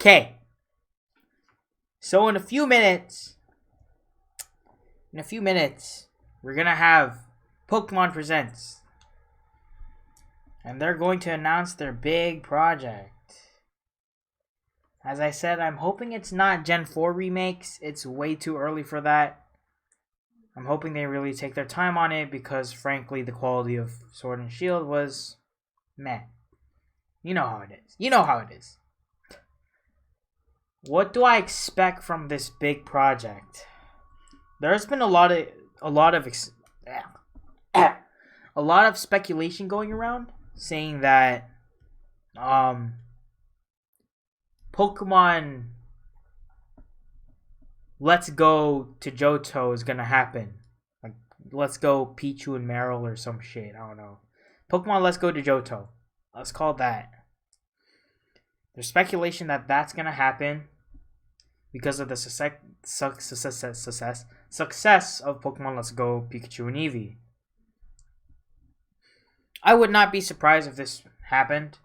Okay. So in a few minutes, we're gonna have Pokemon Presents. And they're going to announce their big project. As I said, I'm hoping it's not Gen 4 remakes. It's way too early for that. I'm hoping they really take their time on it because, frankly, the quality of Sword and Shield was meh. You know how it is. What do I expect from this big project? There's been a lot of speculation going around saying that Pokemon Let's Go to Johto is gonna happen. Like, Let's Go Pichu and Meryl or some shit. I don't know. Pokemon Let's Go to Johto. Let's call it that. There's speculation that that's gonna happen because of the success of Pokemon Let's Go Pikachu and Eevee. I would not be surprised if this happened.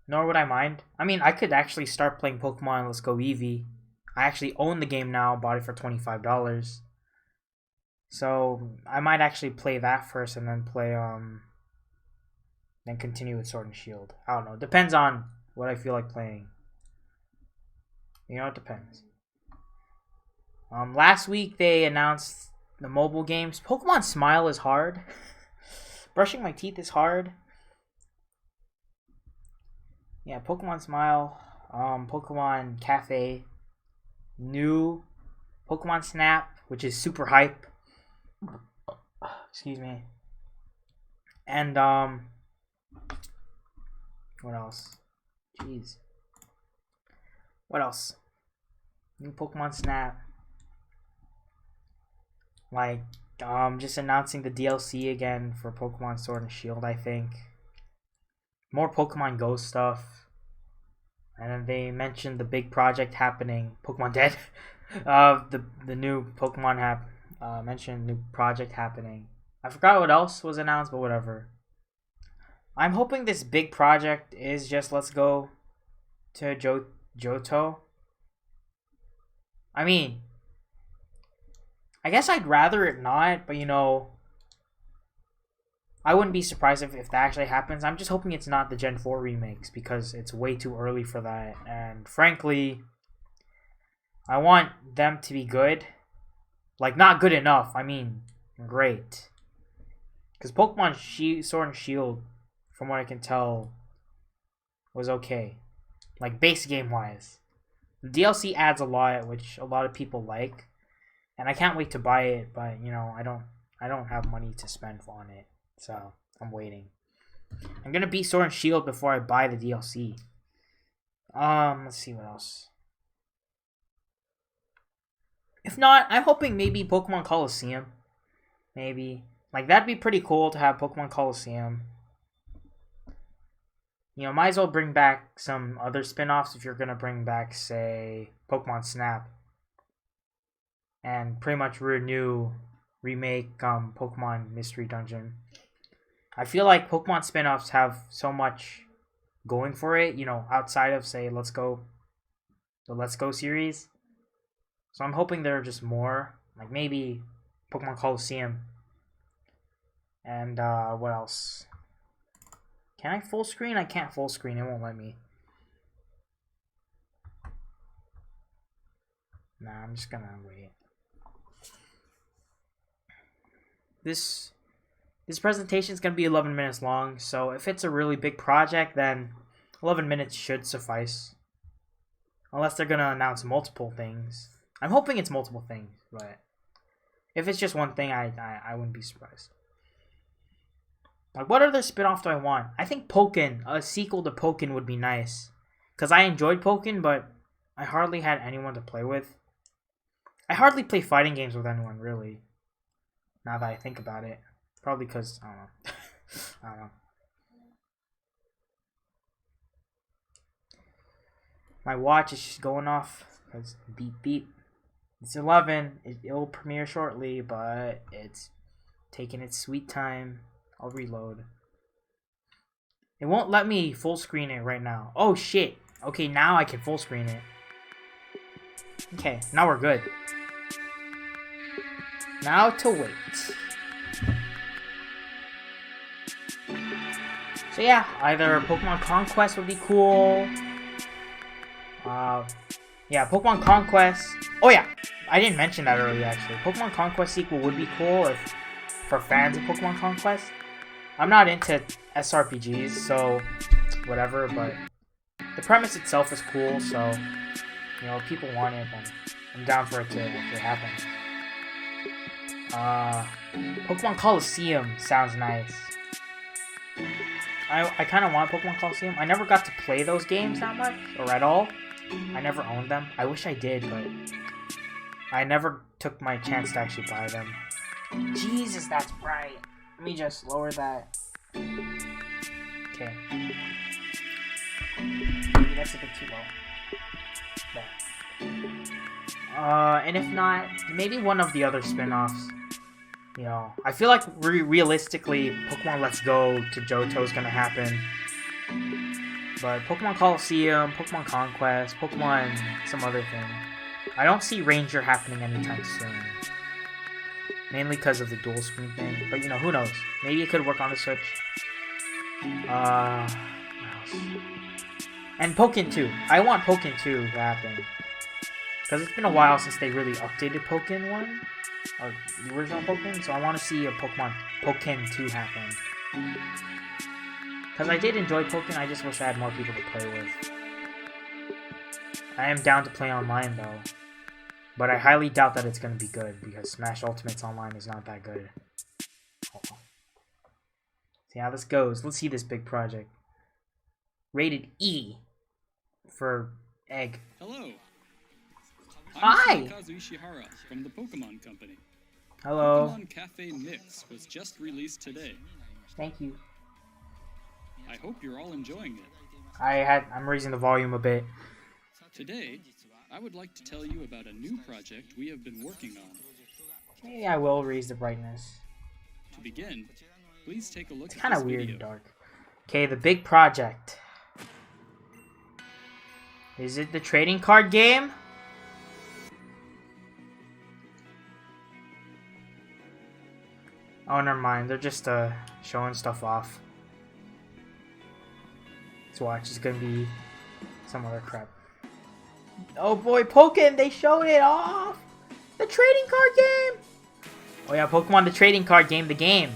Nor would I mind. I mean, I could actually start playing Pokemon Let's Go Eevee. I actually own the game now, bought it for $25. So I might actually play that first and then then continue with Sword and Shield. I don't know. Depends on what I feel like playing. You know, it depends. Last week they announced the mobile games. Pokemon Smile is hard. Brushing my teeth is hard. Yeah, Pokemon Smile, Pokemon Cafe, new Pokemon Snap, which is super hype. Excuse me. And what else? Jeez. What else? New Pokemon Snap. Like, just announcing the DLC again for Pokemon Sword and Shield, I think. More Pokemon Go stuff. And then they mentioned the big project happening. Pokemon Dead. The new Pokemon mentioned new project happening. I forgot what else was announced, but whatever. I'm hoping this big project is just Let's Go to Johto. I mean, I guess I'd rather it not, but I wouldn't be surprised if that actually happens. I'm just hoping it's not the Gen 4 remakes because it's way too early for that. And frankly, I want them to be good. Like, not good enough. I mean, great. Because Pokemon Sword and Shield, from what I can tell, was okay. Like, base game-wise. The DLC adds a lot, which a lot of people like. And I can't wait to buy it, but, I don't have money to spend on it. So, I'm waiting. I'm gonna beat Sword and Shield before I buy the DLC. Let's see what else. If not, I'm hoping maybe Pokemon Coliseum. Maybe. Like, that'd be pretty cool to have Pokemon Coliseum. Might as well bring back some other spin-offs if you're gonna bring back, say, Pokemon Snap. And pretty much remake Pokemon Mystery Dungeon. I feel like Pokemon spin-offs have so much going for it, outside of, say, the Let's Go series. So I'm hoping there are just more, like maybe Pokemon Coliseum. And what else? Can I full screen? I can't full screen, it won't let me. Nah, I'm just gonna wait. This presentation is going to be 11 minutes long, so if it's a really big project, then 11 minutes should suffice. Unless they're going to announce multiple things. I'm hoping it's multiple things, but if it's just one thing, I wouldn't be surprised. Like, what other spin-off do I want? I think Pokken, a sequel to Pokken would be nice. Because I enjoyed Pokken, but I hardly had anyone to play with. I hardly play fighting games with anyone, really. Now that I think about it. Probably because, I don't know. I don't know. My watch is just going off. Because beep beep. It's 11. It'll premiere shortly, but it's taking its sweet time. I'll reload. It won't let me full screen it right now. Oh shit. Okay, now I can full screen it. Okay, now we're good. Now to wait. So yeah, either Pokemon Conquest would be cool. Yeah, Pokemon Conquest. Oh yeah, I didn't mention that earlier actually. Pokemon Conquest sequel would be cool if for fans of Pokemon Conquest. I'm not into SRPGs, so whatever, but the premise itself is cool, so you know, if people want it, then I'm down for it to happen. Pokemon Coliseum sounds nice. I kind of want Pokemon Coliseum. I never got to play those games that much, or at all. I never owned them. I wish I did, but I never took my chance to actually buy them. Jesus, that's bright. Let me just lower that. Okay. Maybe that's a bit too low. There. And if not, maybe one of the other spin-offs. You know, I feel like realistically, Pokemon Let's Go to Johto is gonna happen. But Pokemon Coliseum, Pokemon Conquest, Pokemon some other thing. I don't see Ranger happening anytime soon. Mainly because of the dual screen thing. But you know, who knows? Maybe it could work on the Switch. What else? And Pokken 2. I want Pokken 2 to happen. Because it's been a while since they really updated Pokken 1. Or the original Pokken. So I want to see a Pokken 2 happen. Because I did enjoy Pokken, I just wish I had more people to play with. I am down to play online though. But I highly doubt that it's going to be good, because Smash Ultimate's online is not that good. See how this goes. Let's see this big project. Rated E for egg. Hello. Hi. I'm Kazu Ishihara from the Pokemon Company. Hello. Pokemon Cafe Mix was just released today. Thank you. I hope you're all enjoying it. I'm raising the volume a bit. Today, I would like to tell you about a new project we have been working on. Maybe I will raise the brightness. To begin, please take a look It's at kind of this weird video. and dark. Okay, the big project. Is it the trading card game? Oh, never mind. They're just showing stuff off. Let's watch. It's gonna be some other crap. Oh boy, Pokken! They showed it off! The trading card game! Oh yeah, Pokemon the trading card game, the game.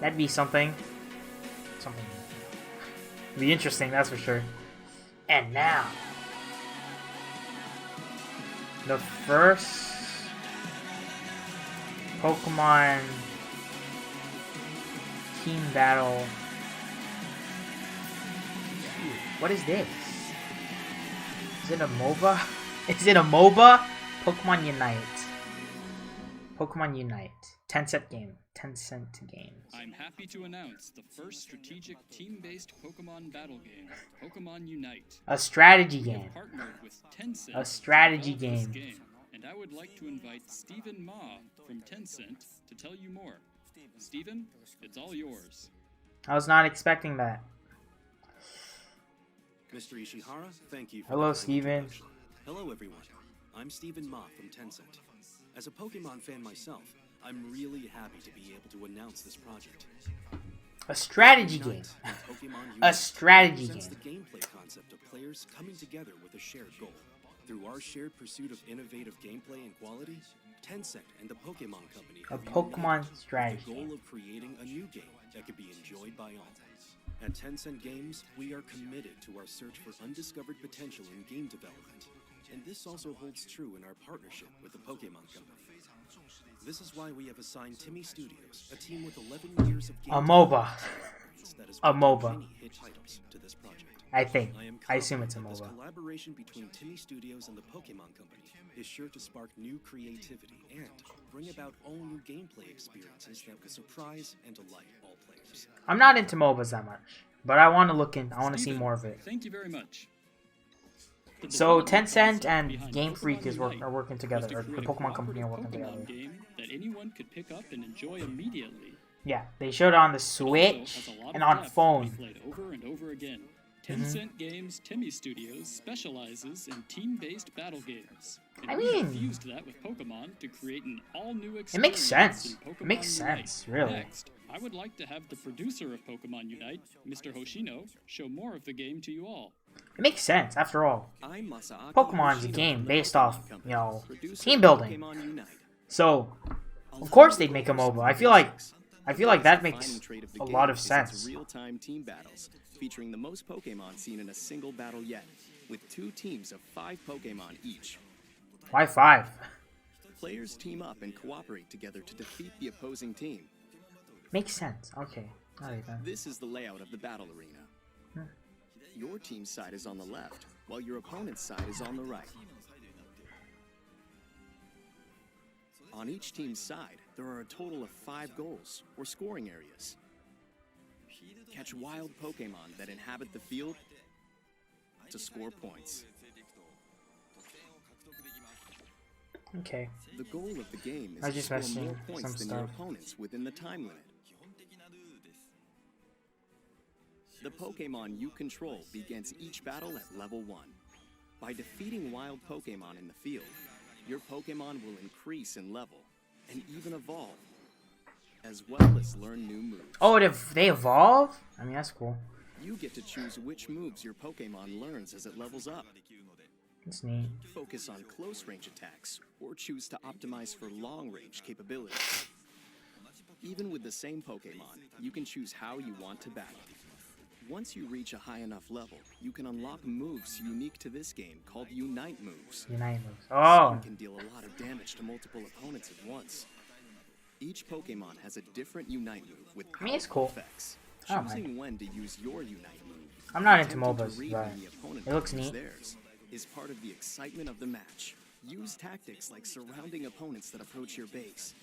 That'd be something. Something. It'd be interesting, that's for sure. And now, the first Pokemon team battle. What is this? Is it a MOBA? Is it a MOBA? Pokemon Unite. Pokemon Unite. Tencent game. I'm happy to announce the first strategic team-based Pokemon battle game, Pokemon Unite. A strategy We have game. partnered with Tencent A strategy to develop this game. And I would like to invite Stephen Ma from Tencent to tell you more. Stephen, it's all yours. I was not expecting that. Mr. Ishihara, thank you for Hello, the kind Steven. introduction. Hello, everyone. I'm Stephen Ma from Tencent. As a Pokemon fan myself, I'm really happy to be able to announce this project. A strategy game. A strategy presents game. the gameplay concept of players coming together with a shared goal. Through our shared pursuit of innovative gameplay and quality, Tencent and the Pokemon Company A have Pokemon united with strategy the game. goal of creating a new game that could be enjoyed by all. At Tencent Games, we are committed to our search for undiscovered potential in game development. And this also holds true in our partnership with the Pokemon Company. This is why we have assigned Timmy Studios, a team with 11 years of game A MOBA. experience that has A brought MOBA. many hit titles to this project. I think. am I assume it's a confident that MOBA. This collaboration between Timmy Studios and the Pokemon Company is sure to spark new creativity and bring about all new gameplay experiences that will surprise and delight all players. I'm not into MOBAs that much, but I want to look in. I want to see Steven, more of it. Thank you very much. The So development Tencent concept and behind Game Pokemon Freak Unite are working was together, to or the create a Pokemon Company are cooperative working Pokemon together. game that anyone could pick up and enjoy immediately. Yeah, they showed it on the It also Switch has a lot and of on depth to be phone. played over and over again. Tencent Games Timmy Studios specializes in team-based battle games. And I we have mean, fused that with Pokemon to create an all-new experience. it makes sense. in It Pokemon makes Unite. sense, really. Next, I would like to have the producer of Pokemon Unite, Mr. Hoshino, show more of the game to you all. It makes sense, after all. I'm Masaaki Pokemon's a Yoshino game from the based Pokemon off, Company, you know, producer team of building. Pokemon Unite. So, Allow of course me they'd to make a go first MOBA. for I the feel like basics. that The makes defining trait of the a game lot of is its sense. real-time team battles, featuring the most Pokemon seen in a single battle yet, with 2 teams of 5 Pokemon each. Why 5? Players team up and cooperate together to defeat the opposing team. Makes sense. Okay. Alright then. This is the layout of the battle arena. Your team's side is on the left, while your opponent's side is on the right. On each team's side, there are a total of 5 goals, or scoring areas. Catch wild Pokemon that inhabit the field to score points. Okay. The goal of the game is I to just score messing more points some than your stuff. opponents within the time limit. The Pokemon you control begins each battle at level 1. By defeating wild Pokemon in the field, your Pokemon will increase in level and even evolve, as well as learn new moves. Oh, they evolve? I mean, that's cool. You get to choose which moves your Pokemon learns as it levels up. That's neat. Focus on close-range attacks, or choose to optimize for long-range capabilities. Even with the same Pokemon, you can choose how you want to battle. Once you reach a high enough level, you can unlock moves unique to this game called Unite moves. Unite moves. Some Oh. can deal a lot of damage to multiple opponents at once. Each Pokemon has a different Unite move with I mean, it's powerful cool. effects. I don't Choosing when to use your Unite move, I'm not into attempting to MOBAs, read but when the opponent it looks uses neat. theirs, is part of the excitement of the match. Use tactics like surrounding opponents that approach your base.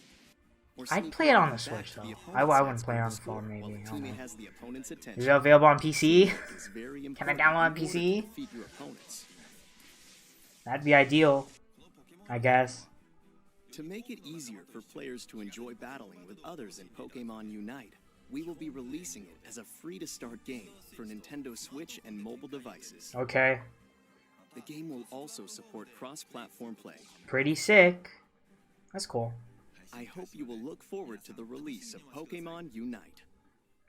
Or I'd sneak play it on back the to Switch, though. the I opponent's wouldn't side play it on to the phone, score, maybe. while the I don't teammate know. has the opponent's attention. Is it available on PC? Is very Can I important download on in order to PC? defeat your opponents. That'd be ideal, I guess. To make it easier for players to enjoy battling with others in Pokemon Unite, we will be releasing it as a free-to-start game for Nintendo Switch and mobile devices. Okay. The game will also support cross-platform play. Pretty sick. That's cool. I hope you will look forward to the release of Pokemon Unite.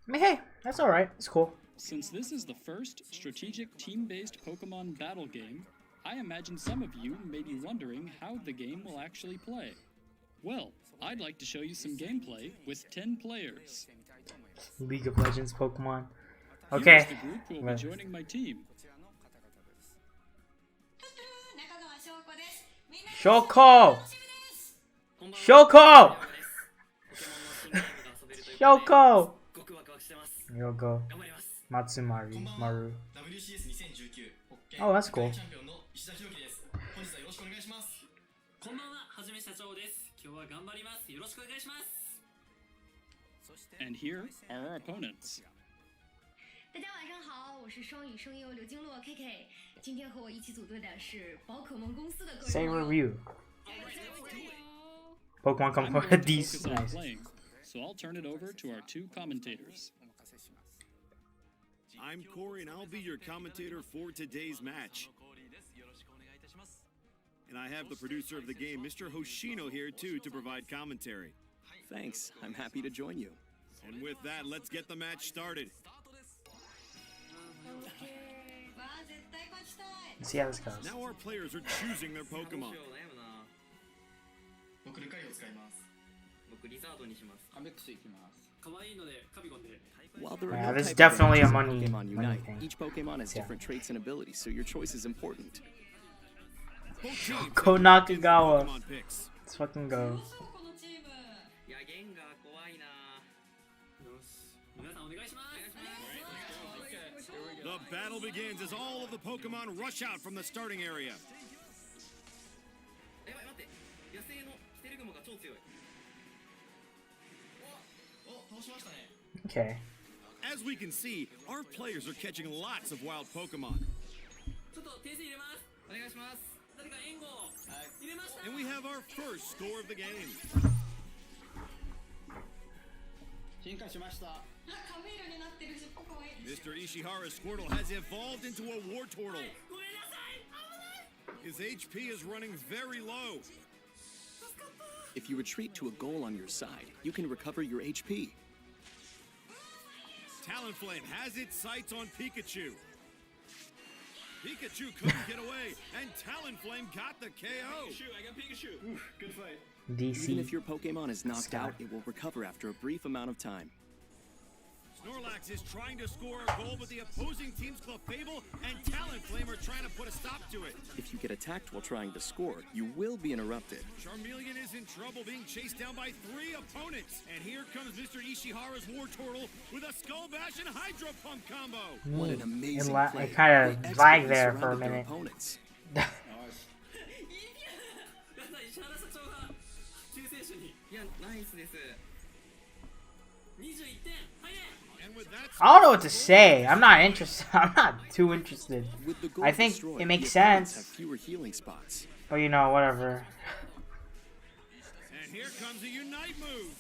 I mean, hey, that's alright. It's cool. Since this is the first strategic team-based Pokemon battle game, I imagine some of you may be wondering how the game will actually play. Well, I'd like to show you some gameplay with 10 players. League of Legends Pokemon. Here's Okay. the group who will Well. be joining my team. Shoko! Shoko! Shoko! Yogo. Matsumari. Maru. Oh, that's cool. こんばんは、はじめ社長です。今日は頑張ります。よろしくお願いします。 And here are our opponents. 大家晚上好，我是双语声优刘金洛 KK。今天和我一起组队的是宝可梦公司的各位朋友。 Saber Ryu. Pokemon I'm come going to these. focus on Nice. playing, so I'll turn it over to our 2 commentators. I'm Corey, and I'll be your commentator for today's match. And I have the producer of the game, Mr. Hoshino, here too to provide commentary. Thanks, I'm happy to join you. And with that, let's get the match started. わあ、絶対勝ちたい。 Let's see how this goes. Now our players are choosing their Pokemon. 僕ルカイを使います。僕リザードにします。アベックス行きます。可愛いのでカビゴンで。 While there Yeah, are no this is type definitely a advantages in money Pokemon Unite, thing. each Pokemon has Yeah. different traits and abilities, so your choice is important. Ko Nakagawa. Pokemon picks. Let's fucking go. どうするこのチーム。いや、ゲンが怖いな。よし。皆さんお願いします。 The battle begins as all of the Pokemon rush out from the starting area. やばい、待って。野生のステルグモが超強い。お、倒しましたね。 Okay. As we can see, our players are catching lots of wild Pokemon. ちょっと訂正入れます。お願いします。誰か援護を入れました。 And we have our first score of the game. 進化しました。Mr. Ishihara's Squirtle has evolved into a Wartortle. His HP is running very low. If you retreat to a goal on your side, you can recover your HP. Talonflame has its sights on Pikachu. Pikachu couldn't get away, and Talonflame got the KO. I got Pikachu. Oof, good fight. DC. Even if your Pokemon is knocked out, it will recover after a brief amount of time. Snorlax is trying to score a goal, but the opposing team's Clefable and Talonflame are trying to put a stop to it. If you get attacked while trying to score, you will be interrupted. Charmeleon is in trouble being chased down by 3 opponents. And here comes Mr. Ishihara's Wartortle with a Skull Bash and Hydro Pump combo. What an amazing play. I kind of lagged there for a Surrounded their minute. opponents. 石原社長が救世主に。いや、ナイスです。21点。はいね。 And with that, I don't know what to say. I'm not interested. I'm not too interested. With the goal I think destroyed, it makes the opponents sense. have fewer healing spots. But you know, whatever. and here comes a Unite move.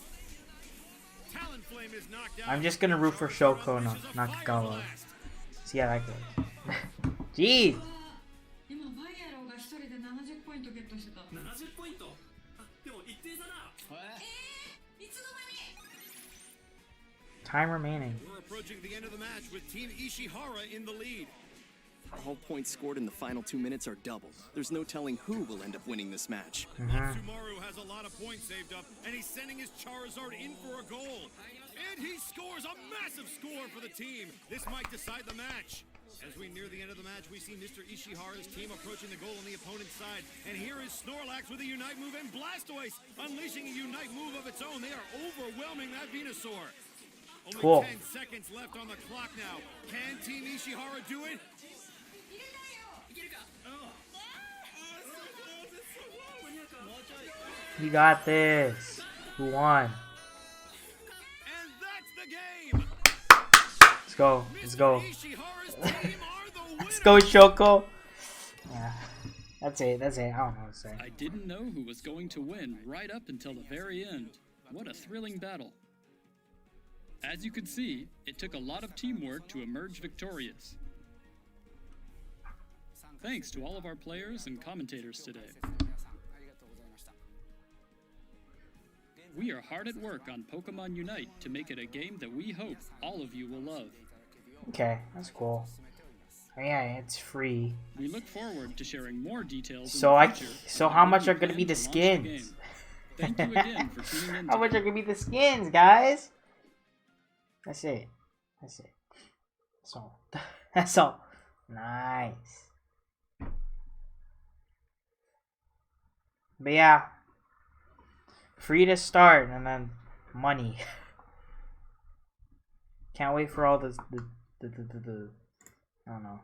Talonflame is knocked out. I'm just gonna root for Shoko, not Nakagawa. See how that goes. Jeez. 今バイアローが一人で70ポイントゲットしてた。70ポイント。あ、でも一定差だ。いつの間に Time remaining. We're approaching the end of the match with Team Ishihara in the lead. All points scored in the final 2 minutes are doubled. There's no telling who will end up winning this match. Sumaru has a lot of points saved up, and he's sending his Charizard in for a goal. And he scores a massive score for the team. This might decide the match. As we near the end of the match, we see Mr. Ishihara's team approaching the goal on the opponent's side. And here is Snorlax with a Unite move and Blastoise unleashing a Unite move of its own. They are overwhelming that Venusaur. Only Cool. 10 seconds left on the clock now. Can Team Ishihara do it? いけるか。間に合うか。もうちょい。 You got this. Who won? And that's the game. Let's go. Let's go. Ishihara's team are the winners. Let's go, Shoko. Yeah. That's it. That's it. I don't know what to say. I didn't know who was going to win right up until the very end. What a thrilling battle. As you could see, it took a lot of teamwork to emerge victorious. Thanks to all of our players and commentators today. We are hard at work on Pokemon Unite to make it a game that we hope all of you will love. Okay, that's cool. Oh, yeah, it's free. We look forward to sharing more details. So in the future so about how when much we are gonna be plan the to launch skins? game. Thank you again for tuning in. How much today. are gonna be the skins, guys? That's it. That's it. That's all. That's all. Nice. But yeah, free to start and then money. Can't wait for all the I don't know.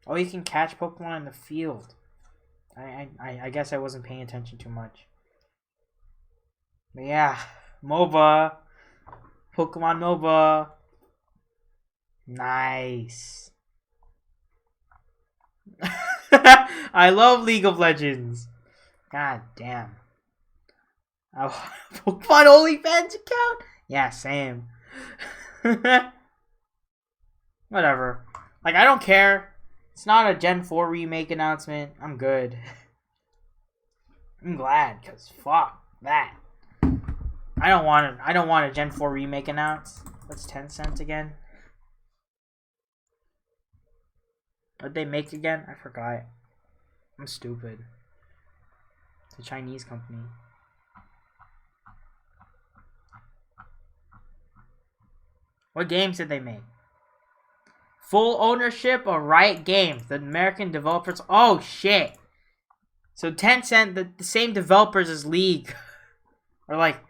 Oh, you can catch Pokemon in the field. I guess I wasn't paying attention too much. But yeah, MOBA. Pokemon MOBA. Nice. I love League of Legends. God damn. Oh, Pokemon OnlyFans account? Yeah, same. Whatever. Like, I don't care. It's not a Gen 4 remake announcement. I'm good. I'm glad, because fuck that. I don't want a Gen 4 remake announced. What's Tencent again? What'd they make again? I forgot. I'm stupid. It's a Chinese company. What games did they make? Full ownership of Riot Games, the American developers. Oh shit! So Tencent, the same developers as League, are like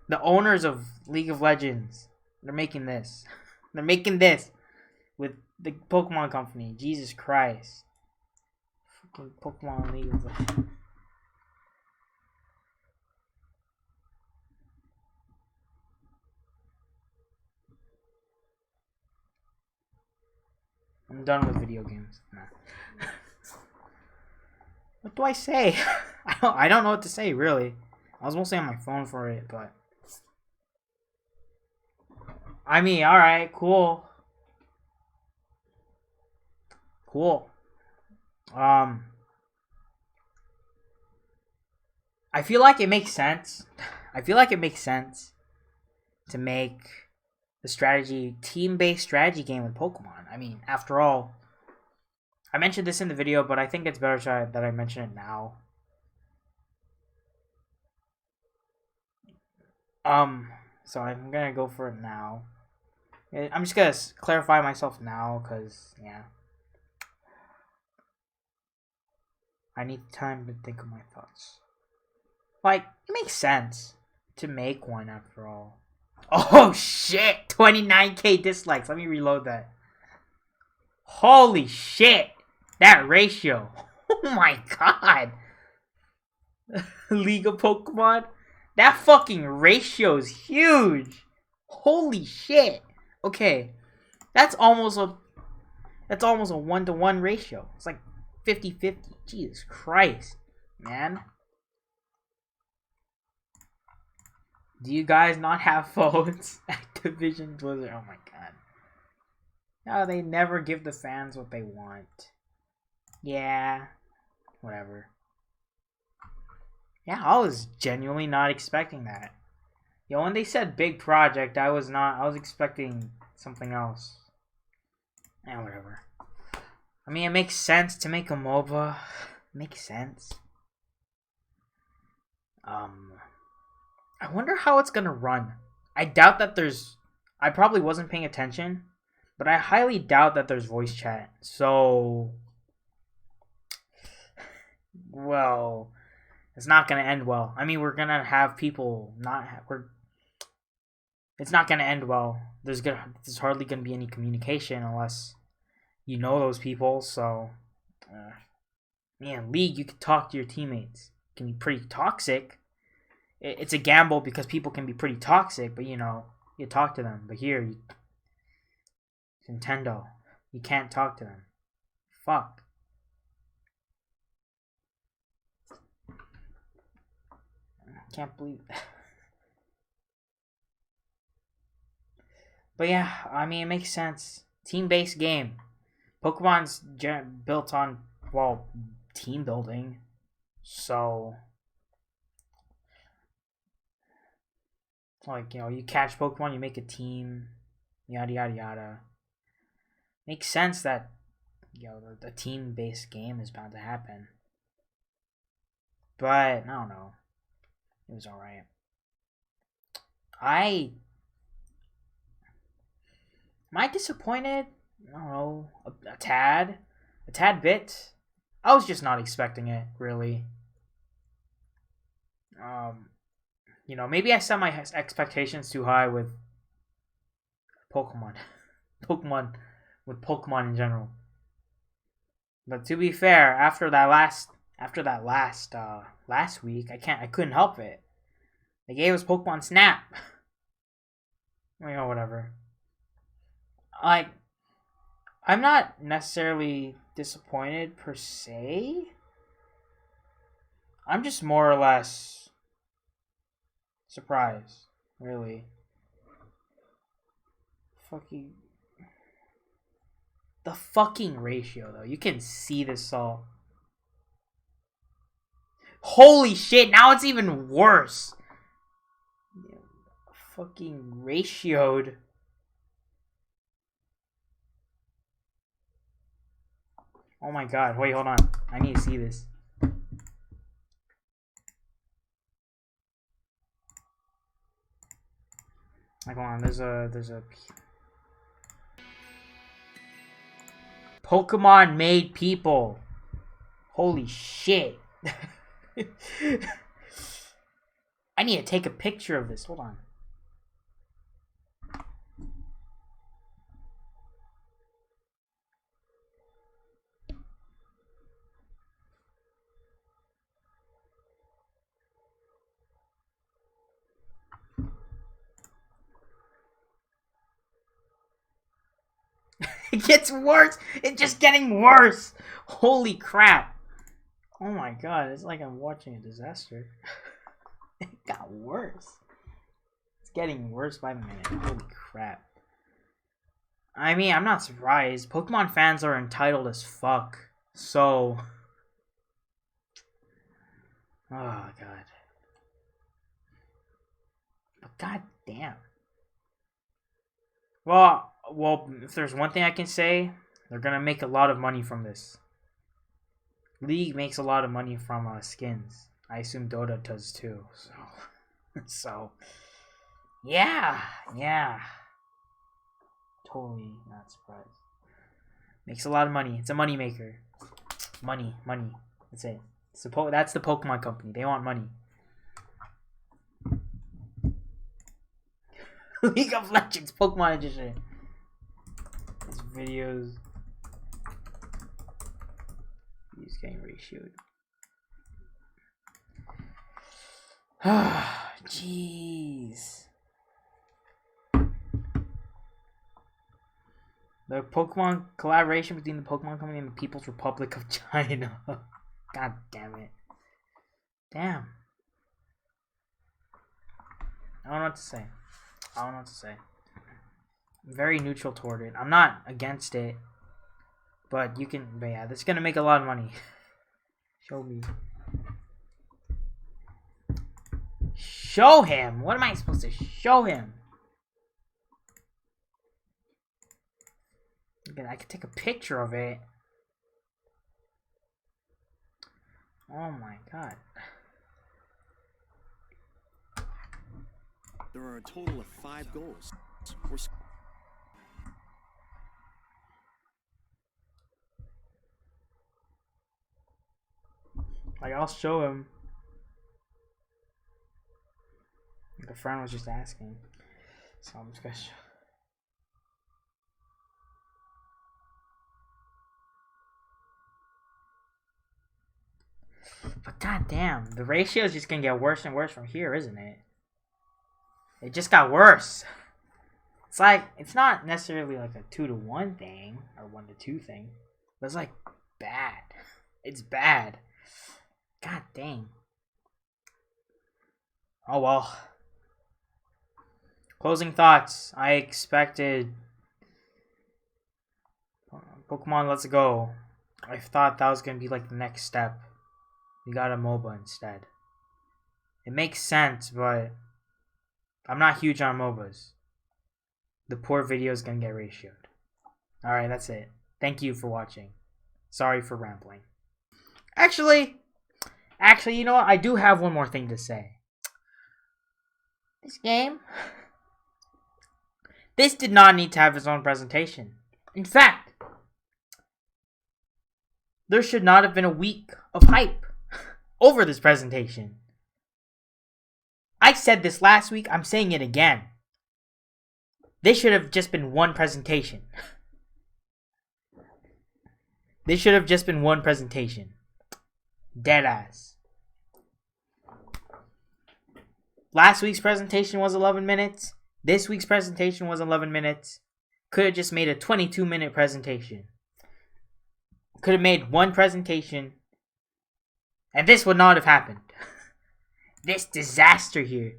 the owners of League of Legends. They're making this. They're making this with the Pokemon company. Jesus Christ! Fucking Pokemon League of Legends. I'm done with video games. Nah. What do I say? I don't know what to say, really. I was mostly on my phone for it, but... I mean, alright, cool. Cool. I feel like it makes sense. I feel like it makes sense to make the team-based strategy game with Pokemon. I mean, after all, I mentioned this in the video, but I think it's better that I mention it now. So I'm gonna go for it now. I'm just gonna clarify myself now, cause yeah, I need time to think of my thoughts. Like, it makes sense to make one after all. Oh shit! 29k dislikes. Let me reload that. Holy shit! That ratio. Oh my god. League of Pokemon. That fucking ratio is huge. Holy shit. Okay. That's almost a 1-to-1 ratio. It's like 50-50. Jesus Christ, man. Do you guys not have phones? Activision Blizzard. Oh my god. No, they never give the fans what they want. Yeah. Whatever. Yeah, I was genuinely not expecting that. Yo, when they said big project, I was expecting something else. Yeah, whatever. I mean, it makes sense to make a MOBA. It makes sense. I wonder how it's gonna run. I doubt that I probably wasn't paying attention, but I highly doubt that there's voice chat. So, well, it's not gonna end well. I mean, we're gonna have people it's not gonna end well. There's hardly gonna be any communication unless you know those people. So, man, League, you can talk to your teammates. It can be pretty toxic. It's a gamble because people can be pretty toxic, but you talk to them. But here, Nintendo, you can't talk to them. Fuck. I can't believe that. But yeah, I mean, it makes sense. Team-based game. Pokemon's built on, well, team building. So, like, you catch Pokemon, you make a team, yada, yada, yada. Makes sense that, the team-based game is bound to happen. But, I don't know. It was alright. Am I disappointed? I don't know. A tad bit. I was just not expecting it, really. Maybe I set my expectations too high with Pokemon. With Pokemon in general. But to be fair, after that last week, I couldn't help it. They gave us Pokemon Snap. Whatever. Like, I'm not necessarily disappointed per se. I'm just more or less surprised, really. The fucking ratio, though. You can see this all. Holy shit, now it's even worse. Fucking ratioed. Oh my god, wait, hold on. I need to see this. Like, hold on, there's a Pokemon made people. Holy shit. I need to take a picture of this. Hold on. It gets worse. It's just getting worse. Holy crap. Oh my god, it's like I'm watching a disaster. It got worse. It's getting worse by the minute. Holy crap. I mean, I'm not surprised. Pokemon fans are entitled as fuck. So... oh god. But god damn. Well, if there's one thing I can say, they're gonna make a lot of money from this. League makes a lot of money from skins. I assume Dota does too. So, yeah. Totally not surprised. Makes a lot of money. It's a money maker. Money. That's it. That's the Pokemon company. They want money. League of Legends Pokemon Edition. These videos. He's getting ratioed. Jeez. The Pokemon collaboration between the Pokemon Company and the People's Republic of China. God damn it. Damn. I don't know what to say. I'm very neutral toward it. I'm not against it. But yeah, this is gonna make a lot of money. Show me. Show him? What am I supposed to show him? I could take a picture of it. Oh my god. There are a total of 5 goals. Like, I'll show him. The friend was just asking. So I'm just gonna show. But goddamn, the ratio is just gonna get worse and worse from here, isn't it? It just got worse. It's like, it's not necessarily like a 2-to-1 thing or 1-to-2 thing, but it's like bad. It's bad. God dang. Oh well. Closing thoughts. I expected Pokemon Let's Go. I thought that was gonna be like the next step. We got a MOBA instead. It makes sense, but I'm not huge on MOBAs. The poor video is gonna get ratioed. Alright, that's it. Thank you for watching. Sorry for rambling. Actually, you know what? I do have one more thing to say. This game, this did not need to have its own presentation. In fact, there should not have been a week of hype over this presentation. I said this last week, I'm saying it again. This should have just been one presentation. This should have just been one presentation. Deadass. Last week's presentation was 11 minutes. This week's presentation was 11 minutes. Could have just made a 22-minute presentation. Could have made one presentation. And this would not have happened. This disaster here.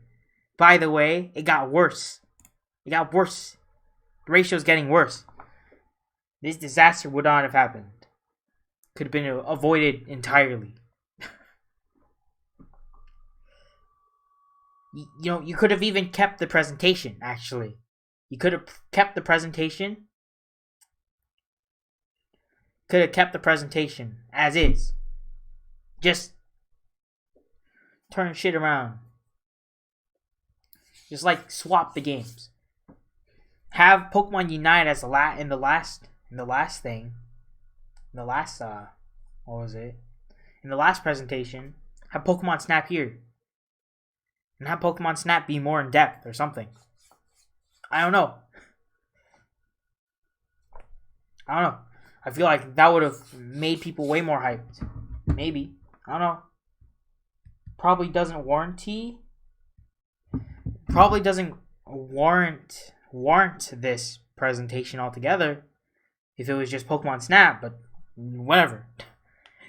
By the way, it got worse. It got worse. The ratio's getting worse. This disaster would not have happened. Could have been avoided entirely. You know, you could have even kept the presentation, actually. You could have kept the presentation. Could have kept the presentation as is. Just turn shit around. Just like swap the games. Have Pokemon Unite as in the last presentation. Have Pokemon Snap here. And have Pokemon Snap be more in depth or something. I don't know. I feel like that would have made people way more hyped. Maybe. I don't know. Probably doesn't warrant this presentation altogether. if it was just Pokemon Snap, but whatever.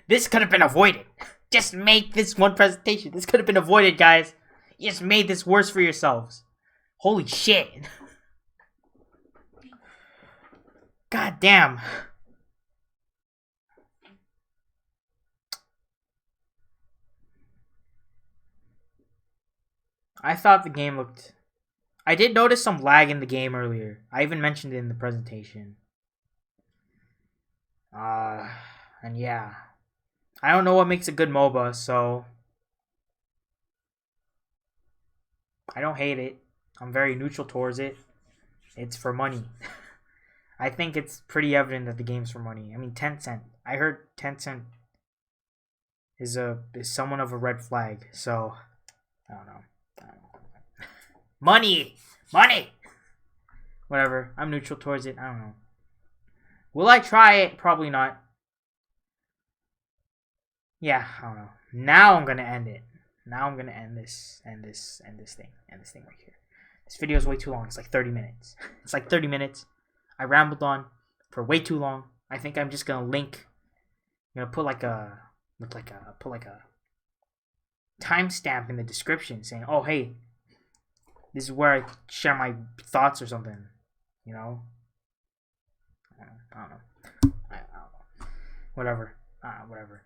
This could have been avoided. Just make this one presentation. This could have been avoided, guys. You just made this worse for yourselves. Holy shit. God damn. I thought the game looked... I did notice some lag in the game earlier. I even mentioned it in the presentation. And yeah. I don't know what makes a good MOBA, so... I don't hate it. I'm very neutral towards it. It's for money. I think it's pretty evident that the game's for money. I mean, Tencent. I heard Tencent is someone of a red flag, so... I don't know. Money! Money! Whatever. I'm neutral towards it. I don't know. Will I try it? Probably not. Yeah, I don't know. Now I'm gonna end it. Now I'm gonna end this thing right here. This video is way too long. It's like 30 minutes. It's like 30 minutes. I rambled on for way too long. I think I'm just gonna link. I'm gonna put like a timestamp in the description saying, "Oh, hey, this is where I share my thoughts or something." You know? I don't know. Whatever. Whatever.